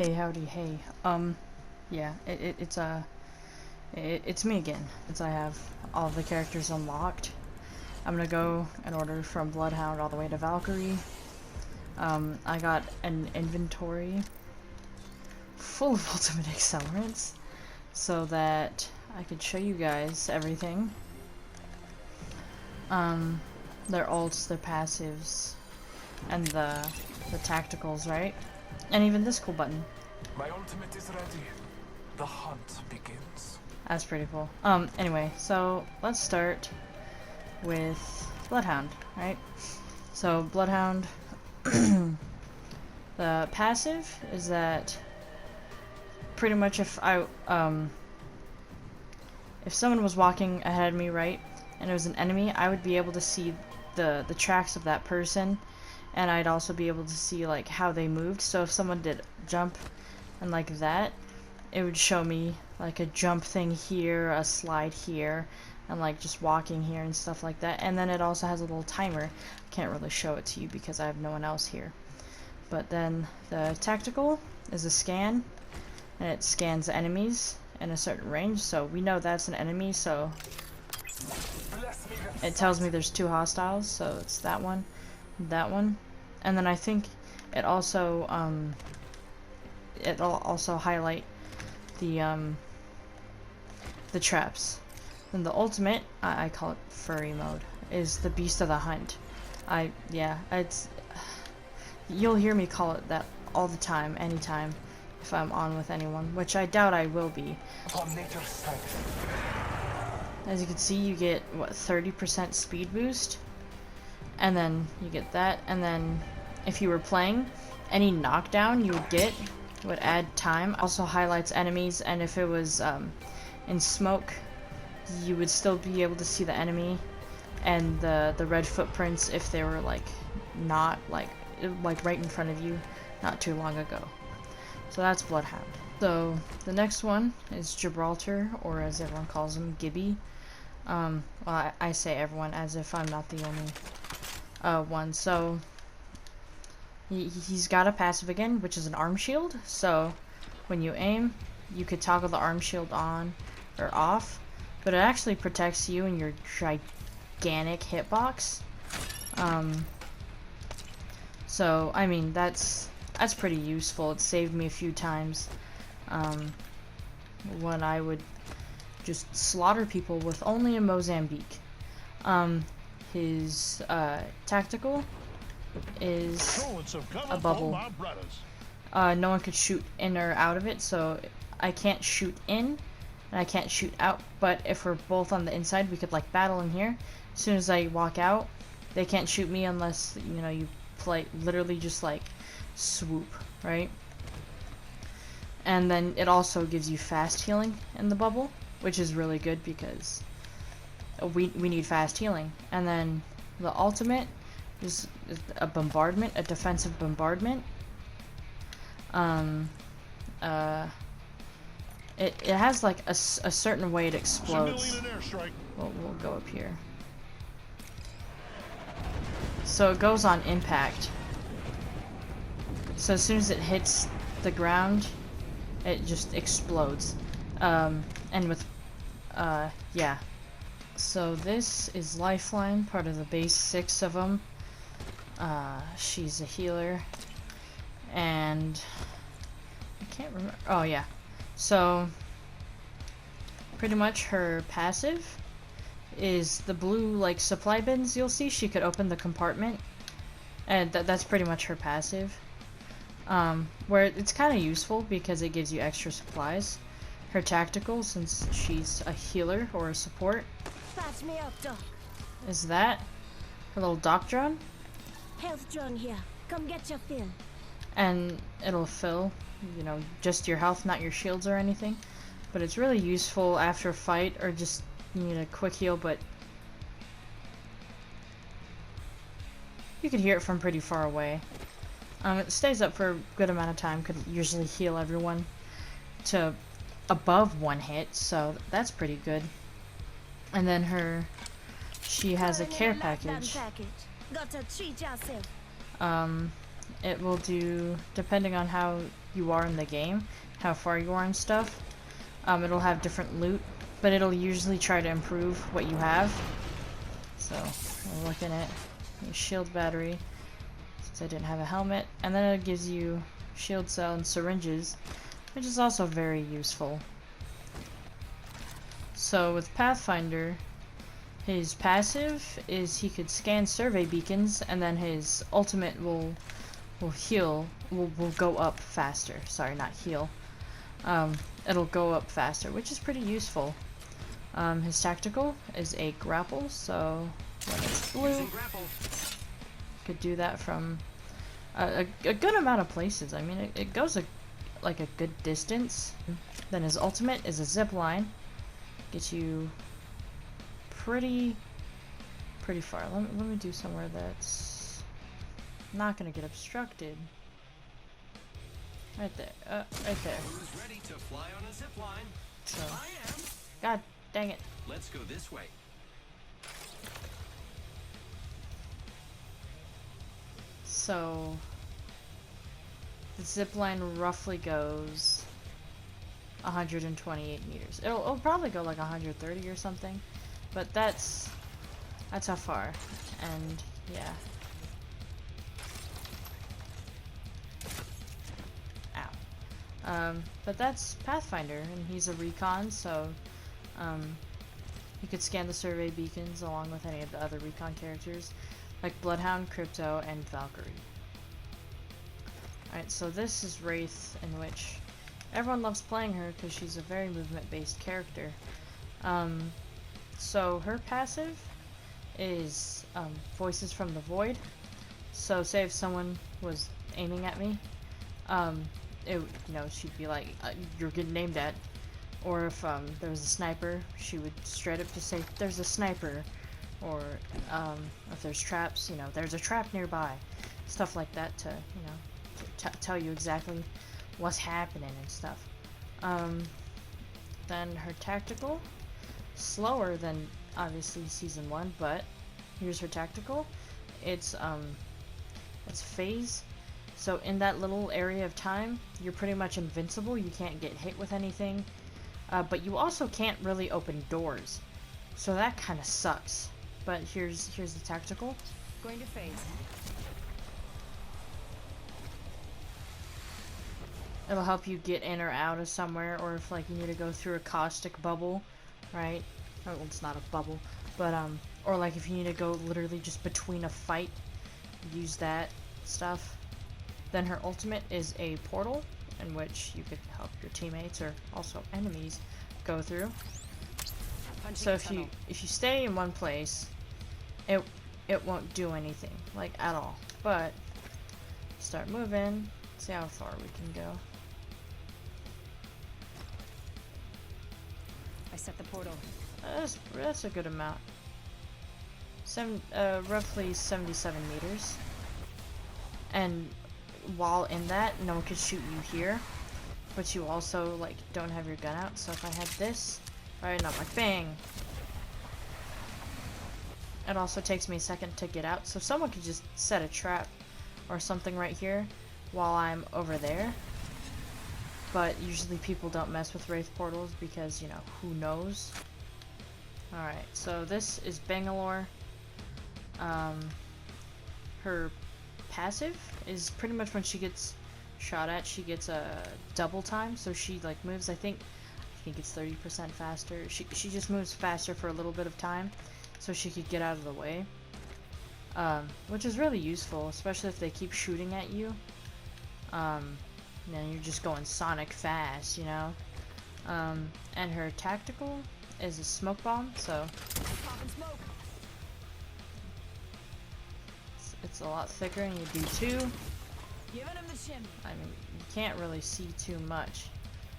Hey, howdy, hey. Yeah, it's me again, since I have all the characters unlocked. I'm gonna go in order from Bloodhound all the way to Valkyrie. I got an inventory full of ultimate accelerants, so that I could show you guys everything. Their ults, their passives, and the tacticals, right? And even this cool button. My ultimate is ready. The hunt begins. That's pretty cool. Anyway, so let's start with Bloodhound, right? So Bloodhound, the passive is that pretty much if someone was walking ahead of me, right, and it was an enemy, I would be able to see the tracks of that person, and I'd also be able to see like how they moved. So if someone did jump and like that, it would show me like a jump thing here, a slide here, and like just walking here and stuff like that. And then it also has a little timer. Can't really show it to you because I have no one else here. But then the tactical is a scan, and it scans enemies in a certain range, so we know that's an enemy, so it tells me there's two hostiles, so it's that one, and then I think it also it'll also highlight the traps. And the ultimate, I call it furry mode, is the beast of the hunt. It's you'll hear me call it that all the time, anytime, if I'm on with anyone, which I doubt I will be. As you can see, you get, what, 30% speed boost? And then you get that, and then if you were playing, any knockdown you would get would add time. Also highlights enemies, and if it was in smoke, you would still be able to see the enemy and the red footprints if they were like not like right in front of you not too long ago. So that's Bloodhound. So the next one is Gibraltar, or as everyone calls him, Gibby. Well, I say everyone as if I'm not the only one. So he's got a passive again, which is an arm shield. So when you aim, you could toggle the arm shield on or off, but it actually protects you and your gigantic hitbox. So I mean that's pretty useful. It saved me a few times when I would just slaughter people with only a Mozambique. His tactical is a bubble. No one could shoot in or out of it, so I can't shoot in and I can't shoot out, but if we're both on the inside, we could like battle in here. As soon as I walk out, they can't shoot me unless, you know, you play literally just like swoop, right? And then it also gives you fast healing in the bubble, which is really good because we need fast healing. And then the ultimate is a bombardment, a defensive bombardment. It has like a certain way it explodes. We'll go up here. So it goes on impact. So as soon as it hits the ground, it just explodes. And with yeah. So this is Lifeline, part of the base 6 of them. She's a healer, and I can't remember. Oh yeah. So pretty much her passive is the blue like supply bins you'll see. She could open the compartment, and that's pretty much her passive. Where it's kind of useful because it gives you extra supplies. Her tactical, since she's a healer or a support, Patch me up, Doc. is that her little dock drone, Health drone here. Come get your fill. and it'll fill, you know, just your health, not your shields or anything. But it's really useful after a fight or just you need a quick heal. But you can hear it from pretty far away. It stays up for a good amount of time. Could usually heal everyone to above 1 hit, so that's pretty good. And then she has a care package. Gotta treat yourself. It will do, depending on how you are in the game, how far you are and stuff. It'll have different loot, but it'll usually try to improve what you have. So, we're looking at your shield battery, since I didn't have a helmet, and then it gives you shield cell and syringes, which is also very useful. So with Pathfinder, his passive is he could scan survey beacons, and then his ultimate will go up faster. Sorry, not heal. It'll go up faster, which is pretty useful. His tactical is a grapple, so when it's blue, could do that from a good amount of places. I mean, it goes like a good distance. Then his ultimate is a zip line, gets you pretty far. Let me do somewhere that's not gonna get obstructed. Right there. Right there. Who's ready to fly on a zip line? So, I am. God dang it. Let's go this way. So, the zip line roughly goes 128 meters. It'll probably go like 130 or something, but that's how far. And yeah. Ow. But that's Pathfinder, and he's a recon, so he could scan the survey beacons along with any of the other recon characters, like Bloodhound, Crypto, and Valkyrie. Alright, so this is Wraith, in which everyone loves playing her because she's a very movement-based character. So her passive is Voices from the Void. So say if someone was aiming at me, she'd be like, you're getting aimed at. Or if there was a sniper, she would straight up just say, there's a sniper. Or if there's traps, there's a trap nearby. Stuff like that to, to tell you exactly what's happening and stuff. Then her tactical, slower than obviously season 1, but here's her tactical. It's phase. So in that little area of time, you're pretty much invincible. You can't get hit with anything, but you also can't really open doors. So that kind of sucks. But here's the tactical. Going to phase. It'll help you get in or out of somewhere, or if like you need to go through a caustic bubble, right? Oh, well, it's not a bubble, but or like if you need to go literally just between a fight, use that stuff. Then her ultimate is a portal, in which you could help your teammates or also enemies go through. So if you stay in one place, it won't do anything, like at all. But start moving, see how far we can go. I set the portal. That's a good amount. Roughly 77 meters. And while in that, no one could shoot you here, but you also like don't have your gun out. So if I had this, right, and I'm like bang. It also takes me a second to get out, so someone could just set a trap or something right here while I'm over there. But usually people don't mess with Wraith portals because, who knows? Alright, so this is Bangalore. Her passive is pretty much when she gets shot at, she gets a double time, so she like moves, I think it's 30% faster. She just moves faster for a little bit of time, so she could get out of the way. Which is really useful, especially if they keep shooting at you. You're just going Sonic fast, and her tactical is a smoke bomb, so it's a lot thicker, and you do 2. Giving him the shim. I mean, you can't really see too much.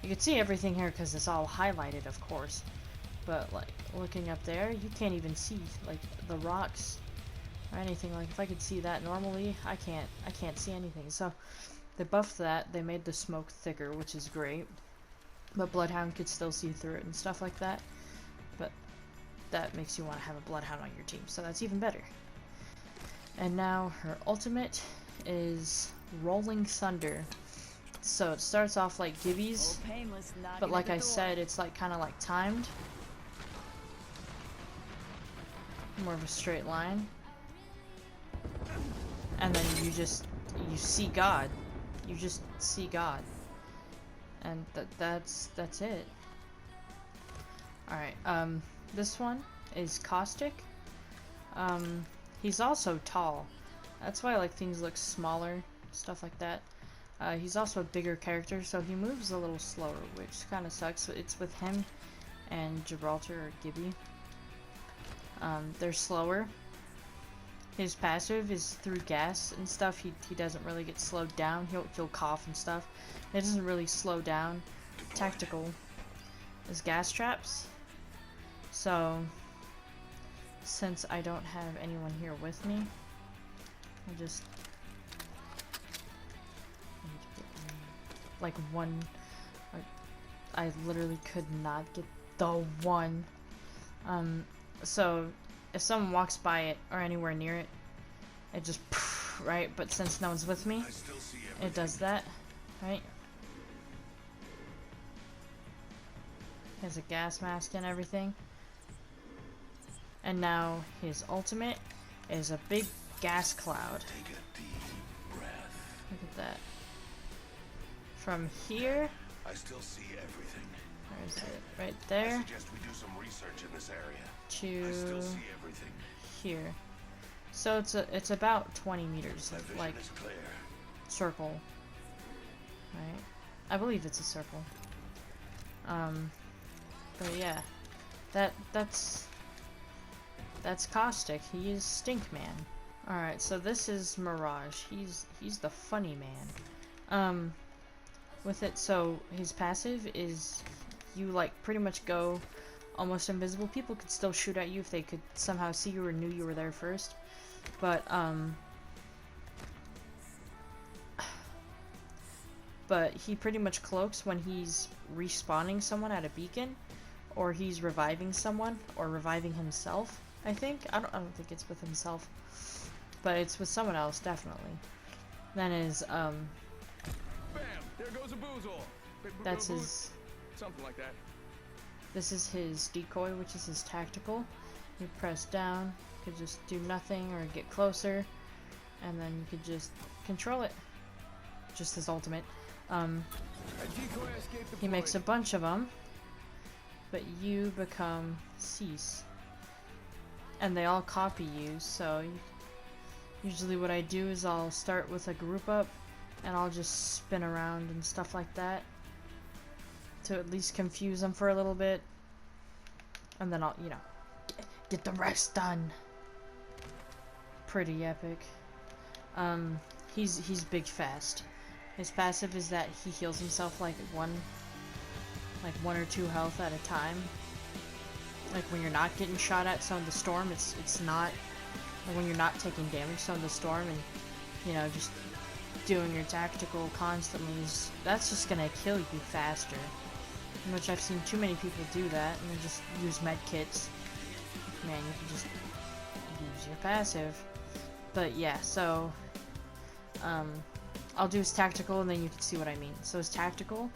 You can see everything here because it's all highlighted, of course. But like looking up there, you can't even see like the rocks or anything. Like if I could see that normally, I can't see anything. So they buffed that. They made the smoke thicker, which is great. But Bloodhound could still see through it and stuff like that. But that makes you want to have a Bloodhound on your team, so that's even better. And now her ultimate is Rolling Thunder. So it starts off like Gibby's, Oh, painless, knocking but like at the I door. said, it's like kind of like timed. More of a straight line. And then you see God. You just see God. And that's it. Alright, this one is Caustic. He's also tall. That's why like things look smaller, stuff like that. He's also a bigger character, so he moves a little slower, which kind of sucks. It's with him and Gibraltar or Gibby. They're slower. His passive is through gas and stuff. He doesn't really get slowed down. He'll cough and stuff. It doesn't really slow down. Tactical is gas traps. So since I don't have anyone here with me, I'll just like one. I literally could not get the one. So if someone walks by it or anywhere near it, it just right. But since no one's with me, it does that, right? Has a gas mask and everything. And now his ultimate is a big gas cloud. Take a deep breath. Look at that. From here, I still see everything. where is it? Right I there suggest we do some research in this area. I to still see everything. here. So it's about 20 meters My of vision like is clear. circle. Right? I believe it's a circle. But yeah. That's Caustic. He is Stinkman. Alright, so this is Mirage. He's the funny man. With it, so his passive is you like pretty much go almost invisible. People could still shoot at you if they could somehow see you or knew you were there first. But he pretty much cloaks when he's respawning someone at a beacon, or he's reviving someone, or reviving himself. I think I don't think it's with himself, but it's with someone else definitely. Then is Bam! There goes a boozle. that's his. Something like that. This is his decoy, which is his tactical. You press down, you could just do nothing or get closer, and then you could just control it. Just his ultimate. A decoy escape He makes a bunch of them, but you become Cease. And they all copy you, so usually what I do is I'll start with a group up, and I'll just spin around and stuff like that to at least confuse them for a little bit, and then I'll, get the rest done. Pretty epic. He's big fast. His passive is that he heals himself like one or two health at a time. Like when you're not getting shot at, so in the storm, it's not like when you're not taking damage, so in the storm, and just doing your tactical constantly, that's just gonna kill you faster. In which I've seen too many people do that, and then just use med kits. Man, you can just use your passive. But yeah, so I'll do his tactical, and then you can see what I mean. So his tactical,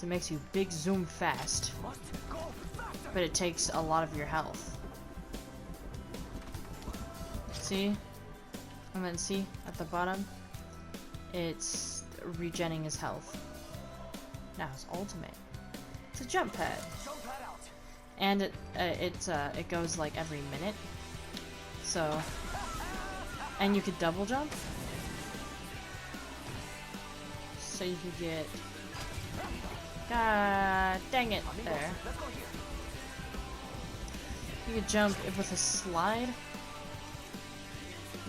it makes you big zoom fast, but it takes a lot of your health. See? And then see, at the bottom, it's regenning his health. Now his ultimate. It's a jump pad. And it goes like every minute. So, and you could double jump. So you could get, god dang it, there. You could jump with a slide.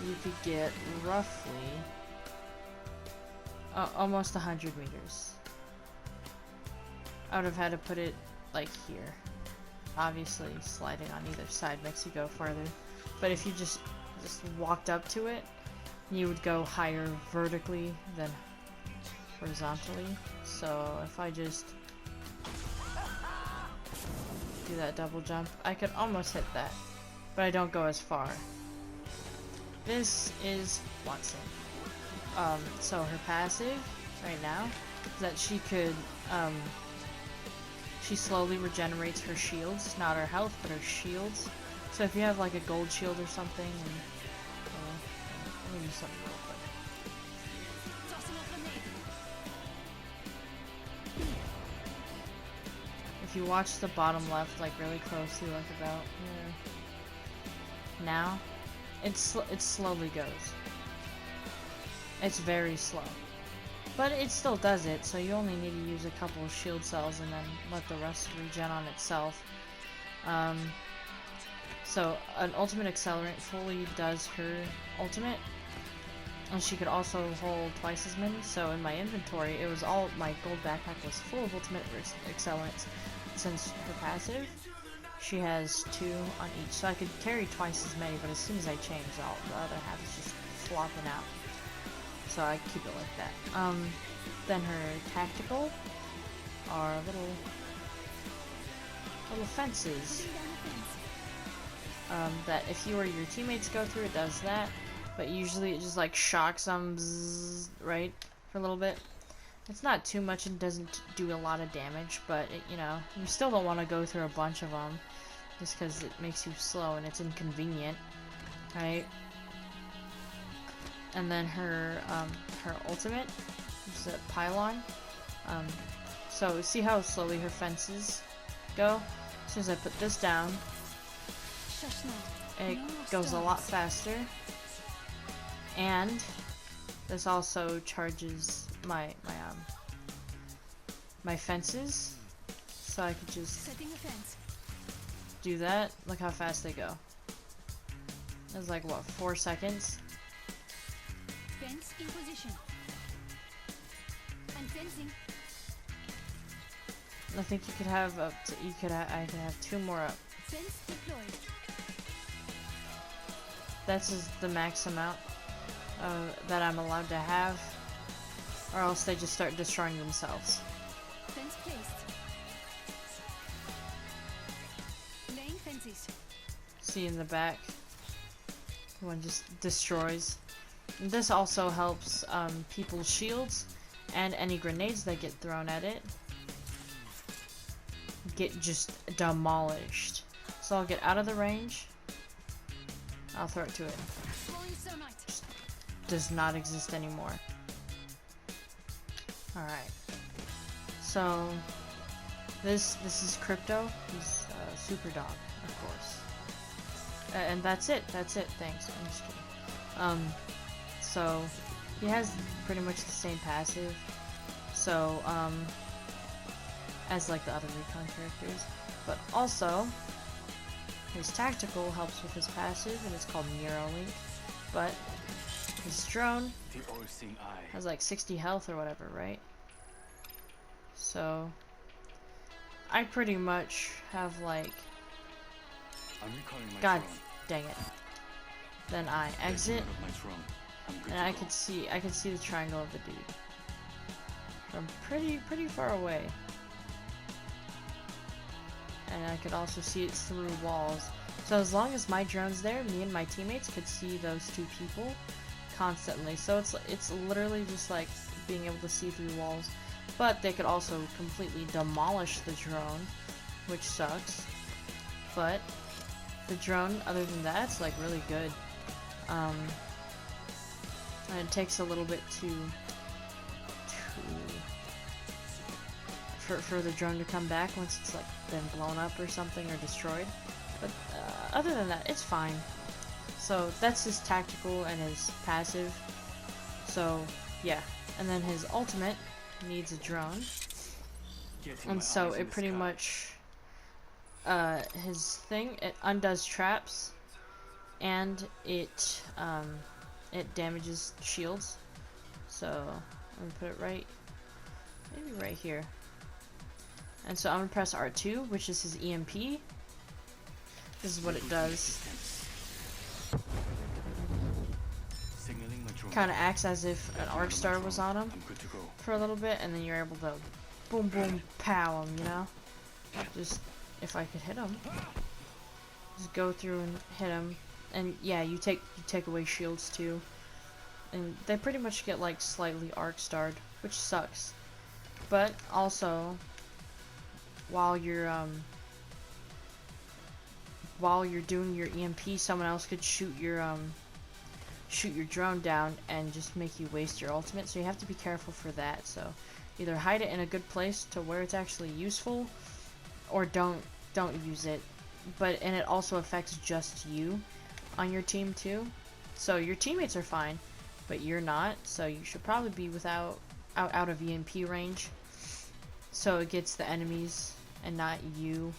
You could get roughly almost 100 meters. I would have had to put it like here. Obviously, sliding on either side makes you go farther. But if you just walked up to it, you would go higher vertically than horizontally. So if I just do that double jump, I could almost hit that, but I don't go as far. This is Watson. So her passive right now that she could, she slowly regenerates her shields, not her health, but her shields. So if you have like a gold shield or something, and let me do something real quick. If you watch the bottom left, like really closely, like about here, now, it slowly goes. It's very slow. But it still does it, so you only need to use a couple of shield cells and then let the rest regen on itself. So an ultimate accelerant fully does her ultimate, and she could also hold twice as many. So in my inventory, it was all, my gold backpack was full of ultimate accelerants. Since her passive, she has 2 on each, so I could carry twice as many, but as soon as I change, the other half is just flopping out. So I keep it like that. Then her tactical are little fences. That if you or your teammates go through, it does that. But usually it just like shocks them, bzzz, right, for a little bit. It's not too much and doesn't do a lot of damage, but it, you know, you still don't want to go through a bunch of them, just because it makes you slow and it's inconvenient, right? And then her ultimate is a pylon. So see how slowly her fences go? As soon as I put this down, it goes a lot faster. And this also charges my fences, so I could just do that. Look how fast they go. It's like what, 4 seconds? Fence in position. And fencing. I think you could have up to, I could have 2 more up. Fence deployed. That's just the max amount that I'm allowed to have, or else they just start destroying themselves. Fence placed. Laying fences. See in the back, one just destroys. And this also helps people's shields and any grenades that get thrown at it get just demolished. So I'll get out of the range. I'll throw it to it. Just does not exist anymore. Alright. So this is Crypto. He's Super Dog, of course. And that's it. That's it. Thanks. I'm just kidding. So he has pretty much the same passive. So as like the other recon characters, but also his tactical helps with his passive, and it's called Neuralink. But his drone has like 60 health or whatever, right? So I pretty much have like, God dang it. Then I exit, and I could see the triangle of the dude from pretty far away. And I could also see it through walls. So as long as my drone's there, me and my teammates could see those 2 people constantly. So it's literally just like being able to see through walls. But they could also completely demolish the drone, which sucks. But the drone, other than that, it's like really good. And it takes a little bit for the drone to come back once it's like been blown up or something or destroyed. But other than that, it's fine. So that's his tactical and his passive. So yeah, and then his ultimate needs a drone, and so it pretty much his thing, it undoes traps, and it damages shields. So I'm gonna put it maybe right here. And so I'm gonna press R2, which is his EMP. This is what it does. Kind of acts as if an arc star was on him for a little bit, and then you're able to boom boom pow him, you know? Just, if I could hit him, just go through and hit him. And yeah, you take away shields too, and they pretty much get like slightly arc starred, which sucks. But also, while you're doing your EMP, someone else could shoot your drone down and just make you waste your ultimate. So you have to be careful for that. So either hide it in a good place to where it's actually useful, or don't use it. And it also affects just you on your team too. So your teammates are fine, but you're not. So you should probably be out of EMP range, so it gets the enemies and not you.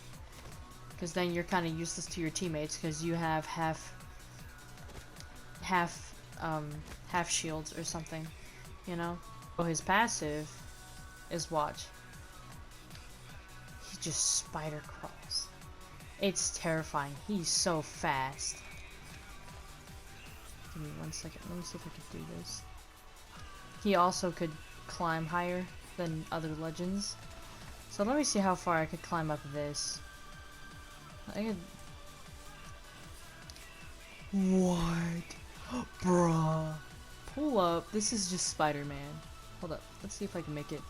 Because then you're kind of useless to your teammates because you have half shields or something, you know. So his passive is watch. He just spider crawls. It's terrifying. He's so fast. Give me 1 second. Let me see if I can do this. He also could climb higher than other legends. So let me see how far I could climb up this. I could... What? Bruh. Pull up. This is just SpiderMan. Hold up. Let's see if I can make it.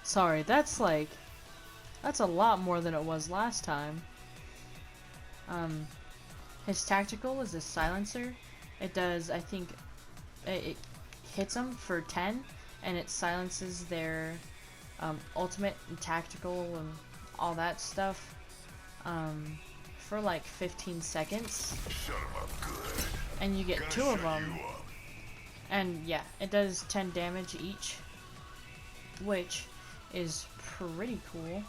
Sorry, that's a lot more than it was last time. His tactical is a silencer. It does, I think, it hits them for 10, and it silences their ultimate and tactical and all that stuff for like 15 seconds. Shut 'em up good. And you get Gonna 2 of shut them. you up. And yeah, it does 10 damage each, which is pretty cool.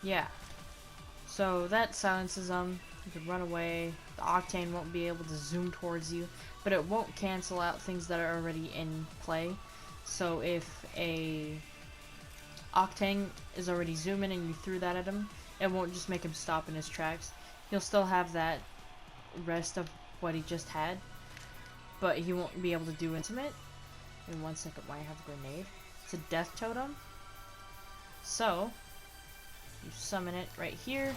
Yeah. So that silences them. You can run away. The Octane won't be able to zoom towards you, but it won't cancel out things that are already in play. So if a Octane is already zooming and you threw that at him, it won't just make him stop in his tracks. He'll still have that rest of what he just had, but he won't be able to do intimate. In 1 second, why I have a grenade? It's a death totem. So you summon it right here.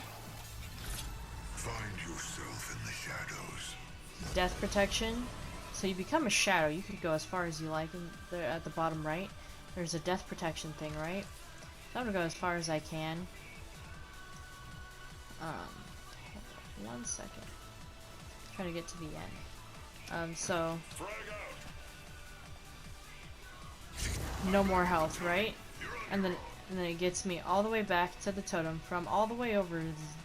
Find yourself in the shadows. Death protection. So you become a shadow. You can go as far as you like. And there at the bottom right, there's a death protection thing, right? So I'm gonna go as far as I can. 1 second. Trying to get to the end. So no more health, right? And then it gets me all the way back to the totem from all the way over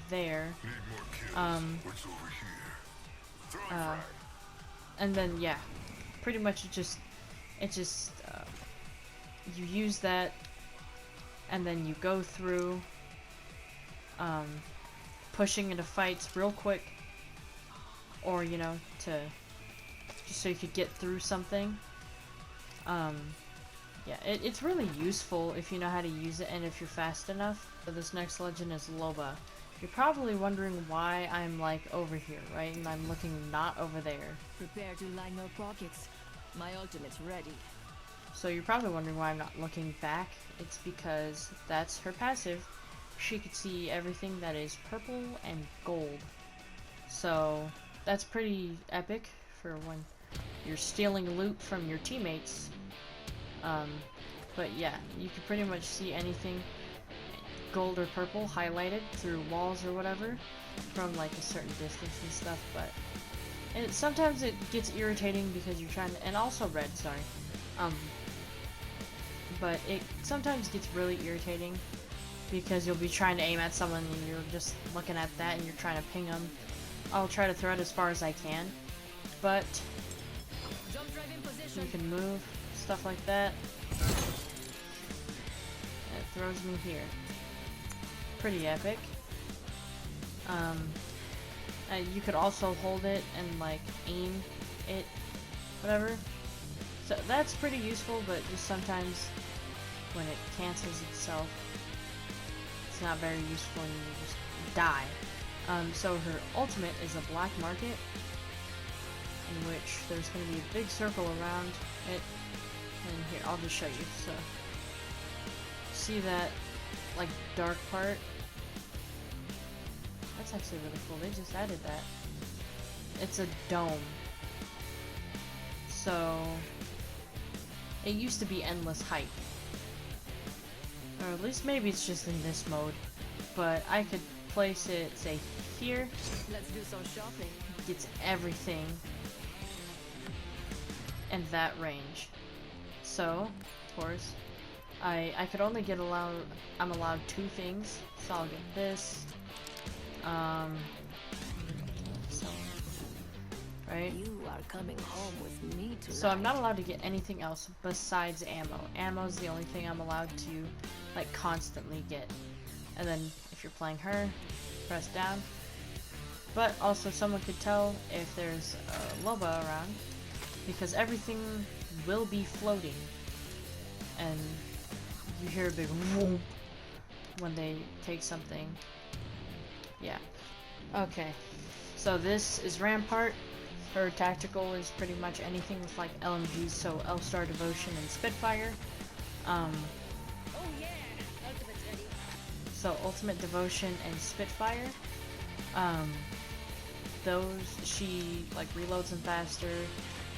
there. Need more kills. What's over here? Throwing frag. And then yeah, pretty much it just you use that, and then you go through pushing into fights real quick, or you know, to just so you could get through something. Yeah, it's really useful if you know how to use it and if you're fast enough. So this next legend is Loba. You're probably wondering why I'm like over here, right? And I'm looking not over there. Prepare to line your pockets. My ultimate's ready. So you're probably wondering why I'm not looking back. It's because that's her passive. She could see everything that is purple and gold. So that's pretty epic for when you're stealing loot from your teammates. But yeah, you can pretty much see anything gold or purple highlighted through walls or whatever from like a certain distance and stuff. But sometimes it gets irritating because you're trying to, and also red, sorry. But it sometimes gets really irritating because you'll be trying to aim at someone and you're just looking at that and you're trying to ping them. I'll try to throw it as far as I can, but you can move, stuff like that. It throws me here. Pretty epic. You could also hold it and like aim it, whatever. So that's pretty useful, but just sometimes when it cancels itself, it's not very useful and you just die. So her ultimate is a black market, in which there's going to be a big circle around it. And here, I'll just show you. So, see that, like, dark part? That's actually really cool. They just added that. It's a dome. So it used to be endless height. Or at least maybe it's just in this mode. But I could place it, say, here. Let's do some shopping. Gets everything in that range. So, of course, I could only get I'm allowed 2 things. So I'll get this. So, right? You are coming home with me tonight. So I'm not allowed to get anything else besides ammo. Ammo is the only thing I'm allowed to, like, constantly get. And then if you're playing her, press down. But also someone could tell if there's a Loba around, because everything will be floating. And you hear a big whoop when they take something. Yeah. Okay. So this is Rampart. Her tactical is pretty much anything with like LMGs, so L-Star, Devotion, and Spitfire. Oh yeah, ultimate's ready. So Ultimate, Devotion, and Spitfire. Those, she like reloads them faster,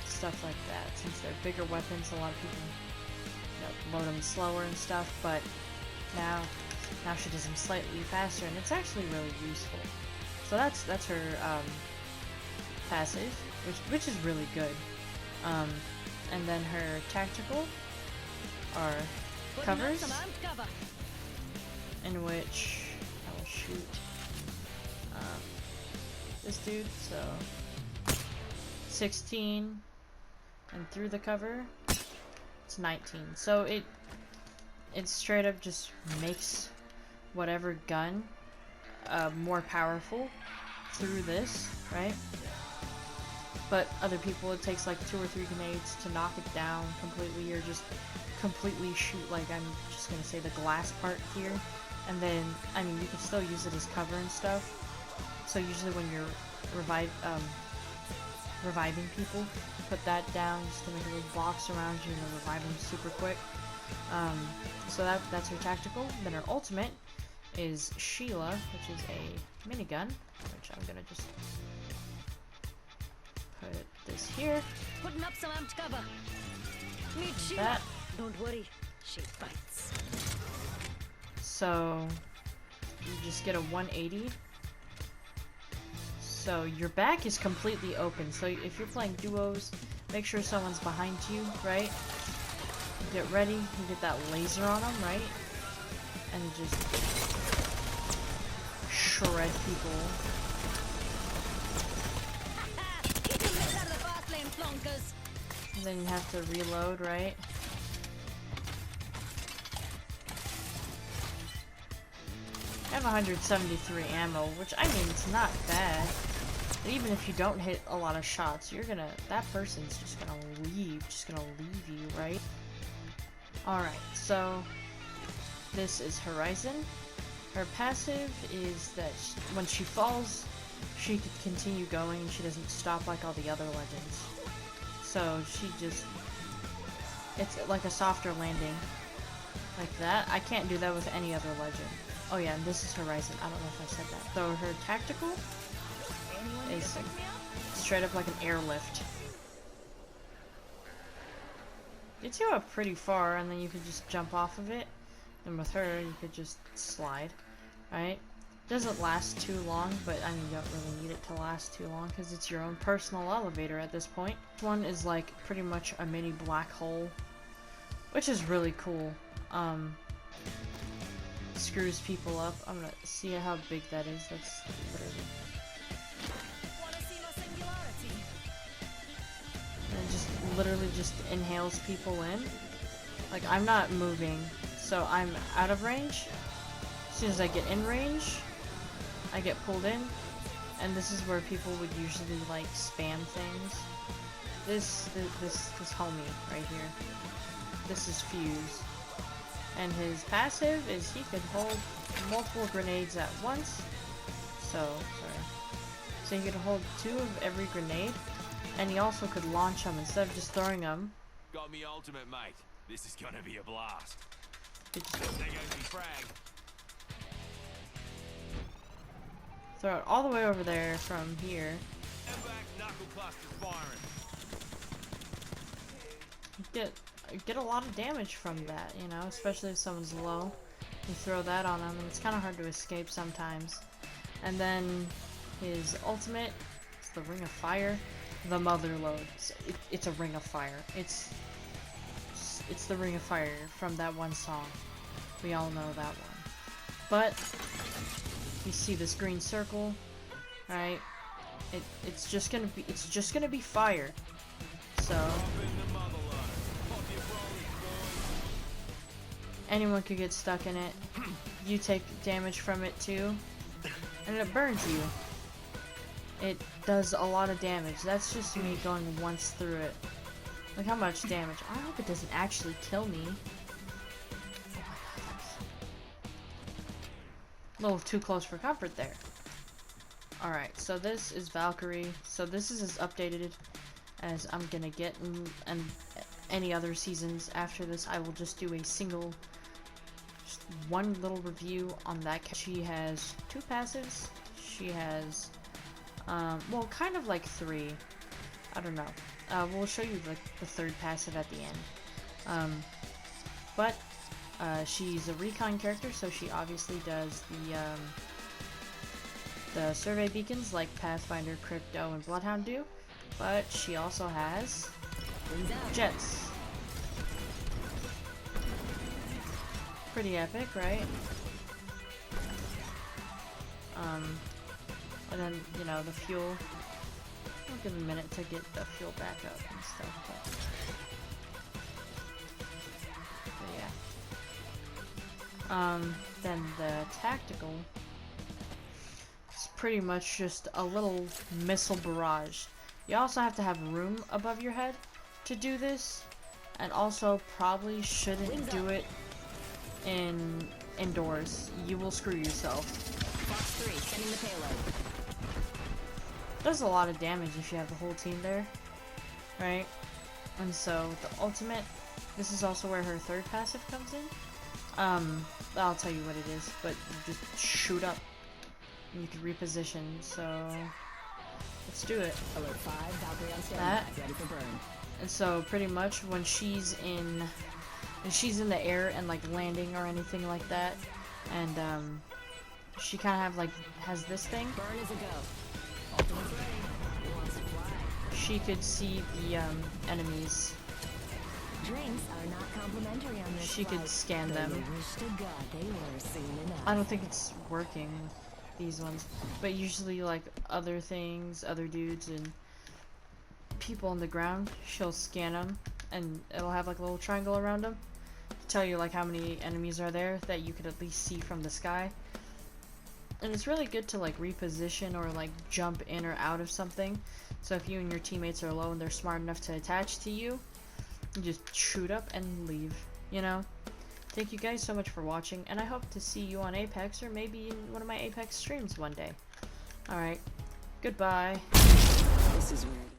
stuff like that. Since they're bigger weapons, a lot of people, you know, load them slower and stuff, but now she does them slightly faster, and it's actually really useful. So that's her passive, which is really good. And then her tactical are covers, in which I will shoot this dude, so 16, and through the cover it's 19. So it straight up just makes whatever gun more powerful through this, right? But other people, it takes like 2 or 3 grenades to knock it down completely, or just completely shoot, like, I'm just gonna say the glass part here. And then, I mean, you can still use it as cover and stuff. So usually when you're reviving people, you put that down just to make a little box around you and revive them super quick. So that's her tactical. Then her ultimate is Sheila, which is a minigun, which I'm gonna just put this here. Putting up some amped cover. Meet Sheila. That. Don't worry, she bites. So you just get a 180. So your back is completely open. So if you're playing duos, make sure someone's behind you, right? Get ready. You get that laser on them, right? And just shred people. Keep your legs out of the fast lane, flunkers. And then you have to reload, right? I have 173 ammo, which, I mean, it's not bad. But even if you don't hit a lot of shots, that person's just gonna leave you, right? Alright, so this is Horizon. Her passive is that when she falls, she could continue going and she doesn't stop like all the other legends. So she just, it's like a softer landing. Like that. I can't do that with any other legend. Oh yeah, and this is Horizon. I don't know if I said that. So her tactical is straight up like an airlift. Gets you up pretty far, and then you could just jump off of it. And with her, you could just slide, right? Doesn't last too long, but I mean, you don't really need it to last too long because it's your own personal elevator at this point. This one is like pretty much a mini black hole, which is really cool. Screws people up. I'm gonna see how big that is. That's literally. Wanna see my singularity? And it just literally just inhales people in. Like, I'm not moving, so I'm out of range. As soon as I get in range, I get pulled in, and this is where people would usually like spam things. This homie right here. This is Fuse. And his passive is he could hold multiple grenades at once. So he could hold 2 of every grenade, and he also could launch them instead of just throwing them. Got me ultimate, mate. This is gonna be a blast. It just There goes me frag. throw it all the way over there from here. Stand back, knuckle clusters firing. get a lot of damage from that, you know, especially if someone's low. You throw that on them, and it's kind of hard to escape sometimes. And then his ultimate, it's the Ring of Fire, the Mother Load. It's a Ring of Fire. It's the Ring of Fire from that one song. We all know that one. But you see this green circle, right? It's just gonna be fire. So anyone could get stuck in it. You take damage from it too, and it burns you. It does a lot of damage. That's just me going once through it. Look how much damage. I hope it doesn't actually kill me. Oh my god. A little too close for comfort there. Alright, so this is Valkyrie. So this is as updated as I'm gonna get, and any other seasons after this I will just do a single, just one little review on that. She has 2 passives. She has, well, kind of like 3. I don't know. We'll show you like the 3rd passive at the end. But she's a recon character, so she obviously does the survey beacons like Pathfinder, Crypto, and Bloodhound do. But she also has jets. Pretty epic, right? And then, you know, the fuel. I'll give a minute to get the fuel back up and stuff. But yeah. Then the tactical. It's pretty much just a little missile barrage. You also have to have room above your head to do this, and also probably shouldn't do it indoors. You will screw yourself. Box 3, sending the payload. Does a lot of damage if you have the whole team there, right? And so with the ultimate, this is also where her 3rd passive comes in. I'll tell you what it is, but you just shoot up and you can reposition. So let's do it. Alert 5, Valkyrie on standby, That. ready for burn. And so pretty much when she's in the air and like landing or anything like that, and she kind of have like has this thing. Burn is a go. Ultimate's ready. Who wants to fly? She could see the enemies. Drinks are not complimentary on this She could flight, scan though them. you wish to God they were soon enough. I don't think it's working with these ones, but usually like other things, other dudes and people on the ground, she'll scan them and it'll have like a little triangle around them to tell you like how many enemies are there that you could at least see from the sky. And it's really good to like reposition or like jump in or out of something. So if you and your teammates are low and they're smart enough to attach to you, you just shoot up and leave, you know? Thank you guys so much for watching, and I hope to see you on Apex or maybe in one of my Apex streams one day. Alright, goodbye. This is where